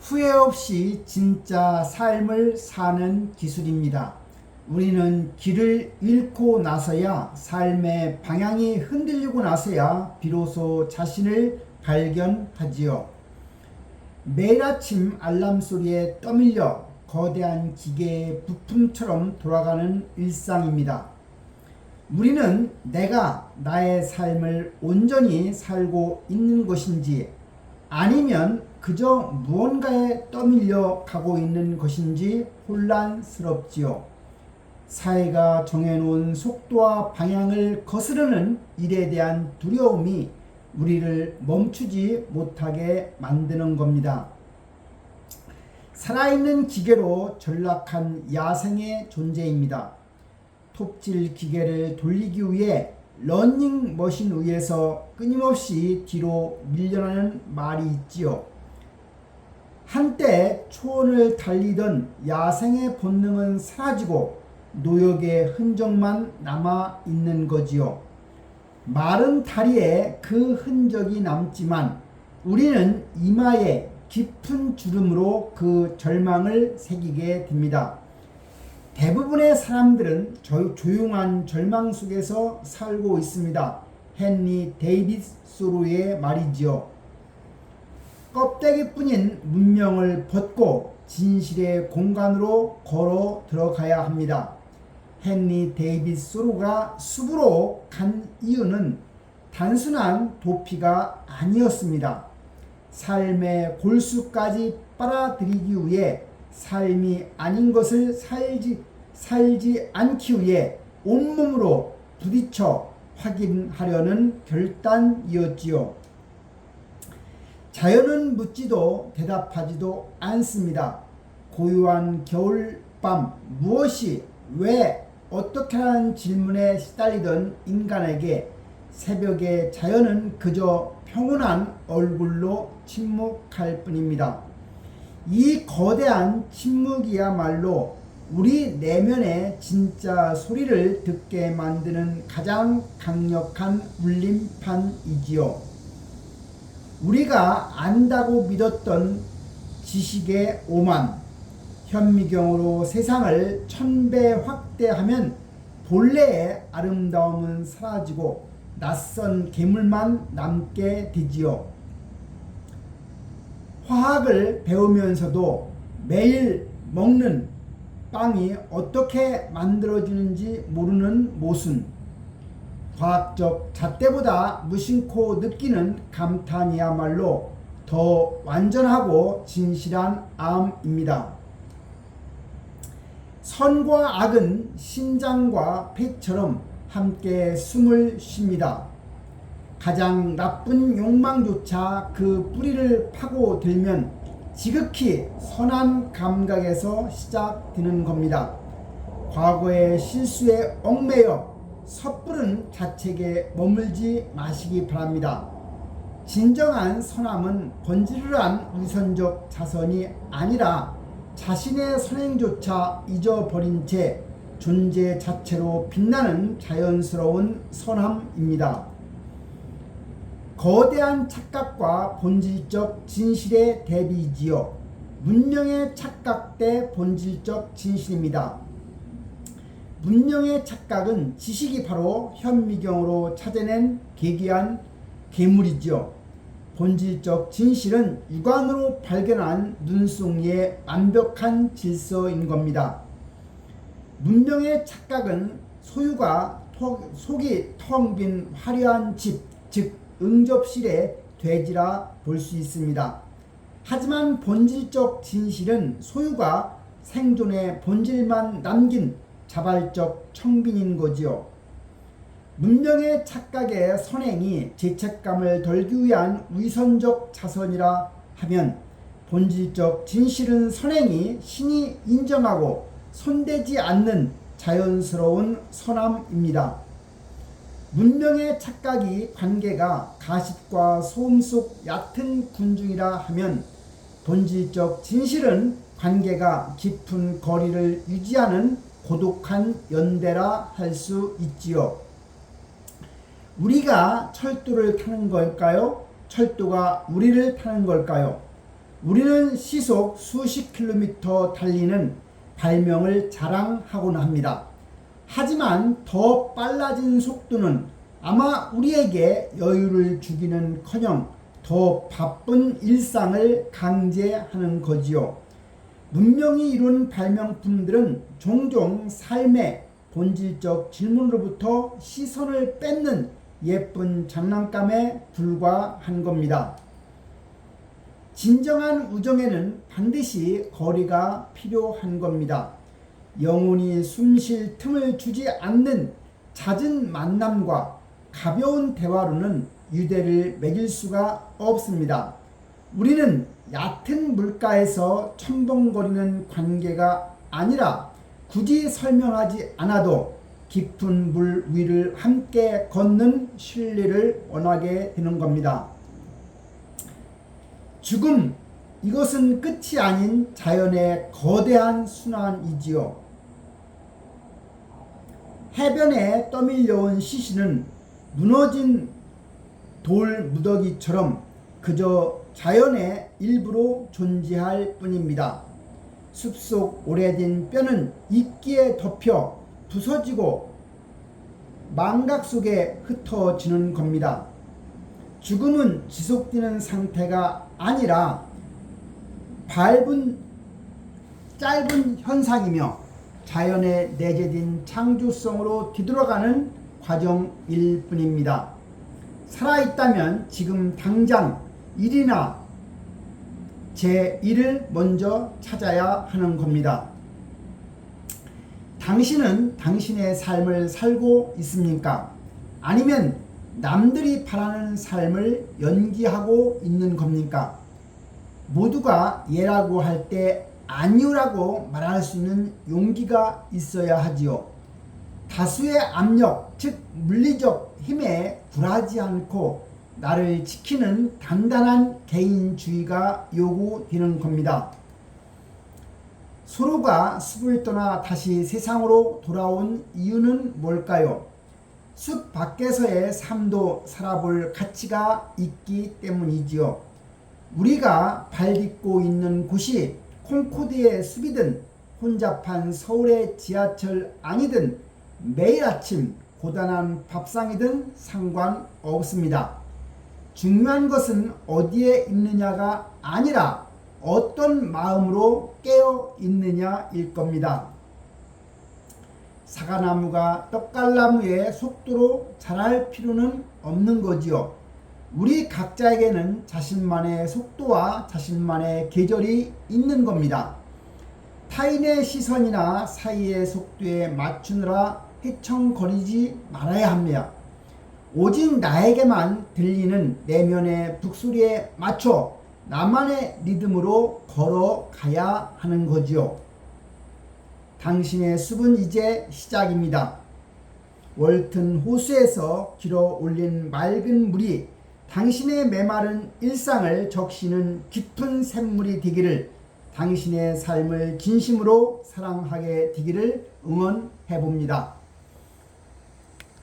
후회 없이 진짜 삶을 사는 기술입니다. 우리는 길을 잃고 나서야 삶의 방향이 흔들리고 나서야 비로소 자신을 발견하지요. 매일 아침 알람 소리에 떠밀려 거대한 기계의 부품처럼 돌아가는 일상입니다. 우리는 내가 나의 삶을 온전히 살고 있는 것인지 아니면 그저 무언가에 떠밀려 가고 있는 것인지 혼란스럽지요. 사회가 정해놓은 속도와 방향을 거스르는 일에 대한 두려움이 우리를 멈추지 못하게 만드는 겁니다. 살아있는 기계로 전락한 야생의 존재입니다. 톱질 기계를 돌리기 위해 러닝머신 위에서 끊임없이 뒤로 밀려나는 말이 있지요. 한때 초원을 달리던 야생의 본능은 사라지고 노역의 흔적만 남아 있는 거지요. 마른 다리에 그 흔적이 남지만 우리는 이마에 깊은 주름으로 그 절망을 새기게 됩니다. 대부분의 사람들은 조용한 절망 속에서 살고 있습니다. 헨리 데이비드 소로의 말이지요. 껍데기뿐인 문명을 벗고 진실의 공간으로 걸어 들어가야 합니다. 헨리 데이비드 소로가 숲으로 간 이유는 단순한 도피가 아니었습니다. 삶의 골수까지 빨아들이기 위해 삶이 아닌 것을 살지 않기 위해 온몸으로 부딪혀 확인하려는 결단이었지요. 자연은 묻지도 대답하지도 않습니다. 고요한 겨울밤 무엇이 왜 어떻게 하는 질문에 시달리던 인간에게 새벽의 자연은 그저 평온한 얼굴로 침묵할 뿐입니다. 이 거대한 침묵이야말로 우리 내면의 진짜 소리를 듣게 만드는 가장 강력한 울림판이지요. 우리가 안다고 믿었던 지식의 오만, 현미경으로 세상을 1000배 확대하면 본래의 아름다움은 사라지고 낯선 괴물만 남게 되지요. 화학을 배우면서도 매일 먹는 빵이 어떻게 만들어지는지 모르는 모순, 과학적 잣대보다 무심코 느끼는 감탄이야말로 더 완전하고 진실한 암입니다. 선과 악은 심장과 폐처럼 함께 숨을 쉽니다. 가장 나쁜 욕망조차 그 뿌리를 파고들면 지극히 선한 감각에서 시작되는 겁니다. 과거의 실수에 얽매여 섣부른 자책에 머물지 마시기 바랍니다. 진정한 선함은 번지르르한 위선적 자선이 아니라 자신의 선행조차 잊어버린 채 존재 자체로 빛나는 자연스러운 선함입니다. 거대한 착각과 본질적 진실의 대비이지요. 문명의 착각 대 본질적 진실입니다. 문명의 착각은 지식이 바로 현미경으로 찾아낸 괴기한 괴물이지요. 본질적 진실은 육안으로 발견한 눈송이의 완벽한 질서인 겁니다. 문명의 착각은 소유가 속이 텅 빈 화려한 집, 즉 응접실의 돼지라 볼 수 있습니다. 하지만 본질적 진실은 소유가 생존의 본질만 남긴 자발적 청빈인 거지요. 문명의 착각의 선행이 죄책감을 덜기 위한 위선적 자선이라 하면 본질적 진실은 선행이 신이 인정하고 손대지 않는 자연스러운 선함입니다. 문명의 착각이 관계가 가십과 소음 속 얕은 군중이라 하면 본질적 진실은 관계가 깊은 거리를 유지하는 고독한 연대라 할 수 있지요. 우리가 철도를 타는 걸까요? 철도가 우리를 타는 걸까요? 우리는 시속 수십 킬로미터 달리는 발명을 자랑하곤 합니다. 하지만 더 빨라진 속도는 아마 우리에게 여유를 주기는커녕 더 바쁜 일상을 강제하는 거지요. 문명이 이룬 발명품들은 종종 삶의 본질적 질문으로부터 시선을 뺏는 예쁜 장난감에 불과한 겁니다. 진정한 우정에는 반드시 거리가 필요한 겁니다. 영혼이 숨 쉴 틈을 주지 않는 잦은 만남과 가벼운 대화로는 유대를 맺을 수가 없습니다. 우리는 얕은 물가에서 첨벙거리는 관계가 아니라 굳이 설명하지 않아도 깊은 물 위를 함께 걷는 신뢰를 원하게 되는 겁니다. 죽음, 이것은 끝이 아닌 자연의 거대한 순환이지요. 해변에 떠밀려온 시신은 무너진 돌 무더기처럼 그저 자연의 일부로 존재할 뿐입니다. 숲속 오래된 뼈는 이끼에 덮여 부서지고 망각 속에 흩어지는 겁니다. 죽음은 지속되는 상태가 아니라 짧은 현상이며 자연에 내재된 창조성으로 뒤돌아가는 과정일 뿐입니다. 살아있다면 지금 당장 일이나 제 일을 먼저 찾아야 하는 겁니다. 당신은 당신의 삶을 살고 있습니까? 아니면 남들이 바라는 삶을 연기하고 있는 겁니까? 모두가 예라고 할 때 아니오라고 말할 수 있는 용기가 있어야 하지요. 다수의 압력, 즉 물리적 힘에 굴하지 않고 나를 지키는 단단한 개인주의가 요구되는 겁니다. 서로가 숲을 떠나 다시 세상으로 돌아온 이유는 뭘까요? 숲 밖에서의 삶도 살아볼 가치가 있기 때문이지요. 우리가 발 딛고 있는 곳이 콩코드의 숲이든 혼잡한 서울의 지하철 안이든 매일 아침 고단한 밥상이든 상관없습니다. 중요한 것은 어디에 있느냐가 아니라 어떤 마음으로 깨어 있느냐일 겁니다. 사과나무가 떡갈나무의 속도로 자랄 필요는 없는 거지요. 우리 각자에게는 자신만의 속도와 자신만의 계절이 있는 겁니다. 타인의 시선이나 사이의 속도에 맞추느라 헤청거리지 말아야 합니다. 오직 나에게만 들리는 내면의 북소리에 맞춰 나만의 리듬으로 걸어가야 하는 거지요. 당신의 숲은 이제 시작입니다. 월튼 호수에서 길어 올린 맑은 물이 당신의 메마른 일상을 적시는 깊은 샘물이 되기를, 당신의 삶을 진심으로 사랑하게 되기를 응원해 봅니다.